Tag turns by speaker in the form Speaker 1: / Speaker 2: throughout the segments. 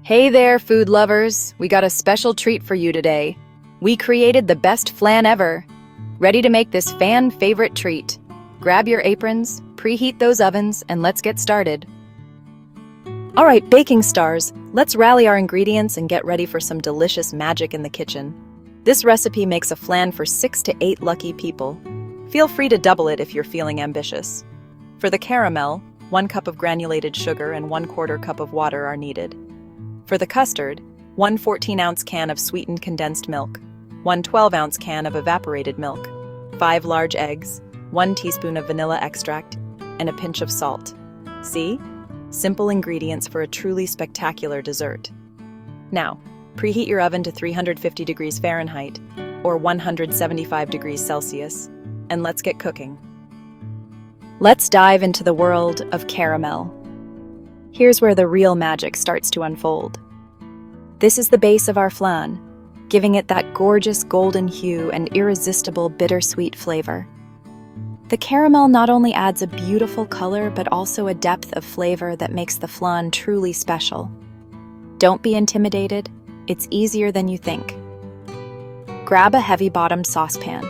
Speaker 1: Hey there, food lovers! We got a special treat for you today. We created the best flan ever. Ready to make this fan favorite treat. Grab your aprons, preheat those ovens, and let's get started. All right, baking stars, let's rally our ingredients and get ready for some delicious magic in the kitchen. This recipe makes a flan for 6 to 8 lucky people. Feel free to double it if you're feeling ambitious. For the caramel, 1 cup of granulated sugar and 1/4 cup of water are needed. For the custard, 1 14-ounce can of sweetened condensed milk, 1 12-ounce can of evaporated milk, 5 large eggs, 1 teaspoon of vanilla extract, and a pinch of salt. See? Simple ingredients for a truly spectacular dessert. Now, preheat your oven to 350 degrees Fahrenheit, or 175 degrees Celsius, and let's get cooking. Let's dive into the world of caramel. Here's where the real magic starts to unfold. This is the base of our flan, giving it that gorgeous golden hue and irresistible bittersweet flavor. The caramel not only adds a beautiful color, but also a depth of flavor that makes the flan truly special. Don't be intimidated, it's easier than you think. Grab a heavy-bottomed saucepan.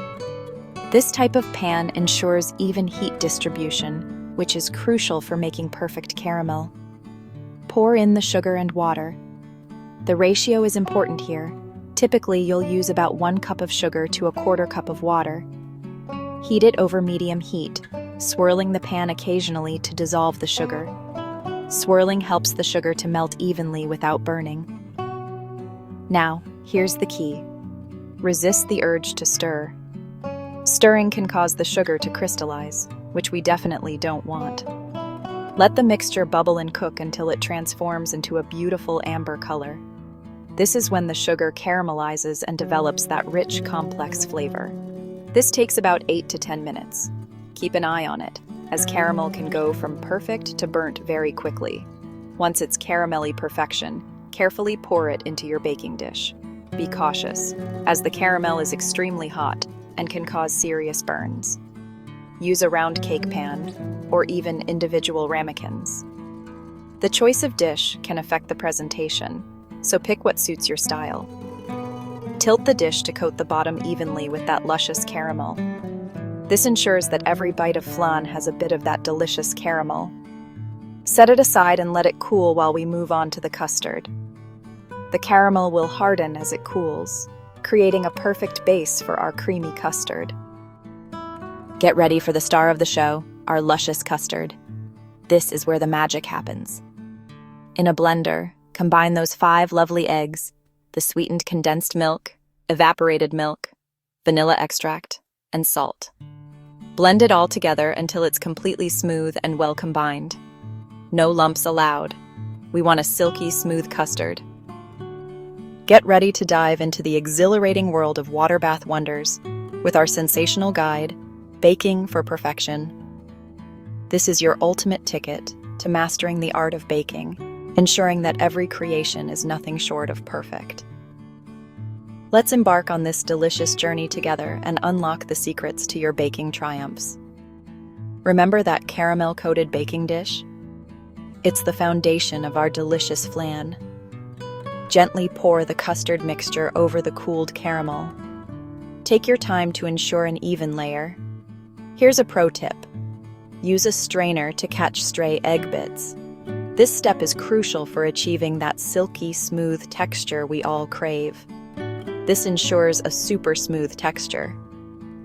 Speaker 1: This type of pan ensures even heat distribution, which is crucial for making perfect caramel. Pour in the sugar and water. The ratio is important here. Typically, you'll use about 1 cup of sugar to 1/4 cup of water. Heat it over medium heat, swirling the pan occasionally to dissolve the sugar. Swirling helps the sugar to melt evenly without burning. Now, here's the key. Resist the urge to stir. Stirring can cause the sugar to crystallize, which we definitely don't want. Let the mixture bubble and cook until it transforms into a beautiful amber color. This is when the sugar caramelizes and develops that rich, complex flavor. This takes about 8 to 10 minutes. Keep an eye on it, as caramel can go from perfect to burnt very quickly. Once it's caramelly perfection, carefully pour it into your baking dish. Be cautious, as the caramel is extremely hot and can cause serious burns. Use a round cake pan, or even individual ramekins. The choice of dish can affect the presentation, so pick what suits your style. Tilt the dish to coat the bottom evenly with that luscious caramel. This ensures that every bite of flan has a bit of that delicious caramel. Set it aside and let it cool while we move on to the custard. The caramel will harden as it cools, creating a perfect base for our creamy custard. Get ready for the star of the show, our luscious custard. This is where the magic happens. In a blender, combine those 5 lovely eggs, the sweetened condensed milk, evaporated milk, vanilla extract, and salt. Blend it all together until it's completely smooth and well combined. No lumps allowed. We want a silky, smooth custard. Get ready to dive into the exhilarating world of water bath wonders with our sensational guide, Baking for Perfection. This is your ultimate ticket to mastering the art of baking, ensuring that every creation is nothing short of perfect. Let's embark on this delicious journey together and unlock the secrets to your baking triumphs. Remember that caramel-coated baking dish? It's the foundation of our delicious flan. Gently pour the custard mixture over the cooled caramel. Take your time to ensure an even layer. Here's a pro tip. Use a strainer to catch stray egg bits. This step is crucial for achieving that silky, smooth texture we all crave. This ensures a super smooth texture.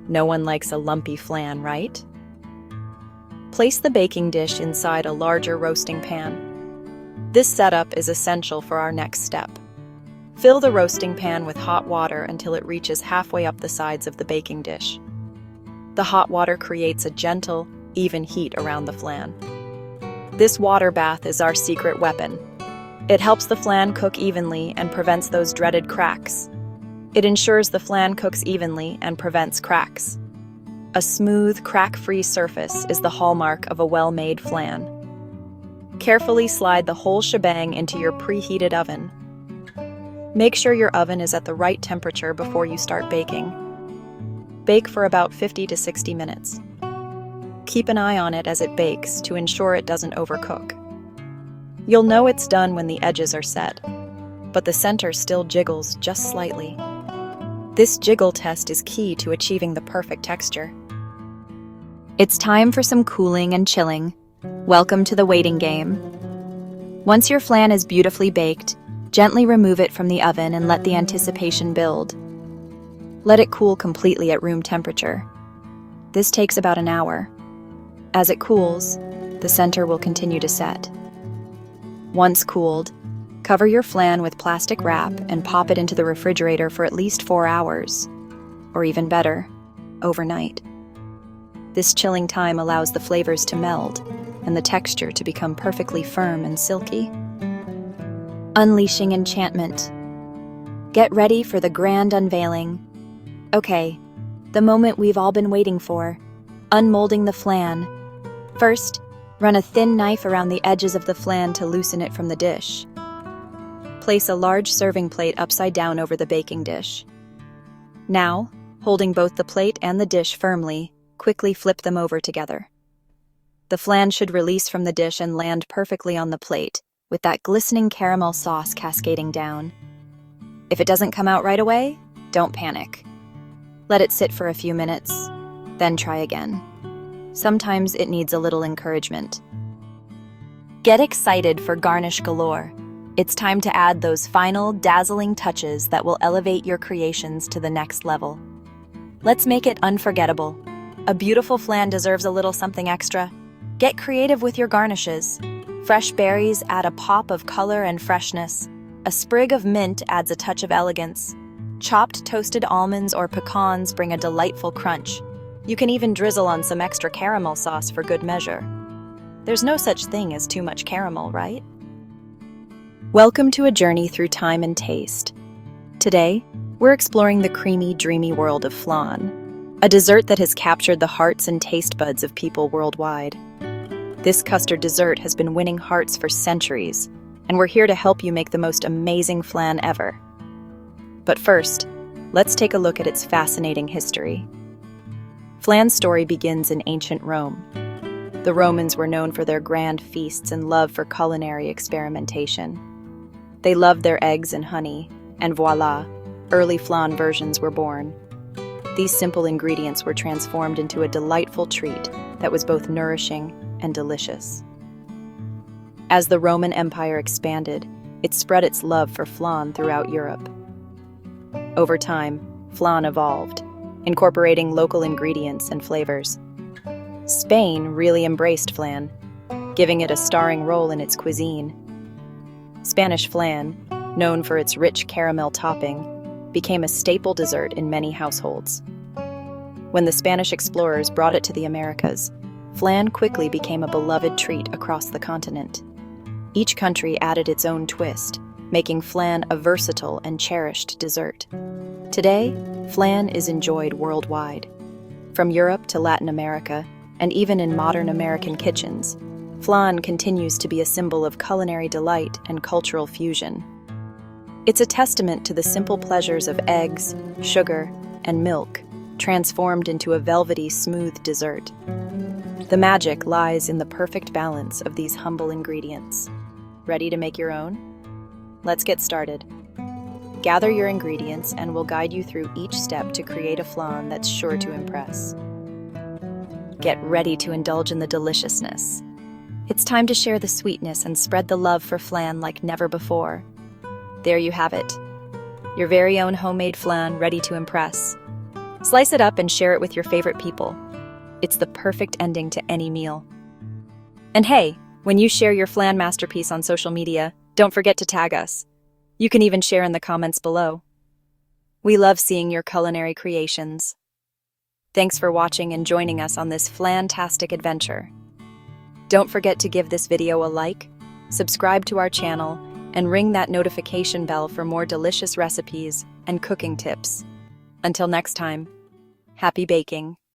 Speaker 1: No one likes a lumpy flan, right? Place the baking dish inside a larger roasting pan. This setup is essential for our next step. Fill the roasting pan with hot water until it reaches halfway up the sides of the baking dish. The hot water creates a gentle, even heat around the flan. This water bath is our secret weapon. It helps the flan cook evenly and prevents those dreaded cracks. It ensures the flan cooks evenly and prevents cracks. A smooth, crack-free surface is the hallmark of a well-made flan. Carefully slide the whole shebang into your preheated oven. Make sure your oven is at the right temperature before you start baking. Bake for about 50 to 60 minutes. Keep an eye on it as it bakes to ensure it doesn't overcook. You'll know it's done when the edges are set, but the center still jiggles just slightly. This jiggle test is key to achieving the perfect texture. It's time for some cooling and chilling. Welcome to the waiting game. Once your flan is beautifully baked, gently remove it from the oven and let the anticipation build. Let it cool completely at room temperature. This takes about an hour. As it cools, the center will continue to set. Once cooled, cover your flan with plastic wrap and pop it into the refrigerator for at least 4 hours, or even better, overnight. This chilling time allows the flavors to meld and the texture to become perfectly firm and silky. Unleashing enchantment. Get ready for the grand unveiling. Okay, the moment we've all been waiting for, unmolding the flan. First, run a thin knife around the edges of the flan to loosen it from the dish. Place a large serving plate upside down over the baking dish. Now, holding both the plate and the dish firmly, quickly flip them over together. The flan should release from the dish and land perfectly on the plate, with that glistening caramel sauce cascading down. If it doesn't come out right away, don't panic. Let it sit for a few minutes, then try again. Sometimes it needs a little encouragement. Get excited for garnish galore. It's time to add those final, dazzling touches that will elevate your creations to the next level. Let's make it unforgettable. A beautiful flan deserves a little something extra. Get creative with your garnishes. Fresh berries add a pop of color and freshness. A sprig of mint adds a touch of elegance. Chopped toasted almonds or pecans bring a delightful crunch. You can even drizzle on some extra caramel sauce for good measure. There's no such thing as too much caramel, right? Welcome to a journey through time and taste. Today, we're exploring the creamy, dreamy world of flan, a dessert that has captured the hearts and taste buds of people worldwide. This custard dessert has been winning hearts for centuries, and we're here to help you make the most amazing flan ever. But first, let's take a look at its fascinating history. Flan's story begins in ancient Rome. The Romans were known for their grand feasts and love for culinary experimentation. They loved their eggs and honey, and voila, early flan versions were born. These simple ingredients were transformed into a delightful treat that was both nourishing and delicious. As the Roman Empire expanded, it spread its love for flan throughout Europe. Over time, flan evolved, incorporating local ingredients and flavors. Spain really embraced flan, giving it a starring role in its cuisine. Spanish flan, known for its rich caramel topping, became a staple dessert in many households. When the Spanish explorers brought it to the Americas, flan quickly became a beloved treat across the continent. Each country added its own twist, making flan a versatile and cherished dessert. Today, flan is enjoyed worldwide. From Europe to Latin America, and even in modern American kitchens, flan continues to be a symbol of culinary delight and cultural fusion. It's a testament to the simple pleasures of eggs, sugar, and milk, transformed into a velvety, smooth dessert. The magic lies in the perfect balance of these humble ingredients. Ready to make your own? Let's get started. Gather your ingredients and we'll guide you through each step to create a flan that's sure to impress. Get ready to indulge in the deliciousness. It's time to share the sweetness and spread the love for flan like never before. There you have it, your very own homemade flan ready to impress. Slice it up and share it with your favorite people. It's the perfect ending to any meal. And hey, when you share your flan masterpiece on social media, don't forget to tag us. You can even share in the comments below. We love seeing your culinary creations. Thanks for watching and joining us on this flantastic adventure. Don't forget to give this video a like, subscribe to our channel, and ring that notification bell for more delicious recipes and cooking tips. Until next time, happy baking!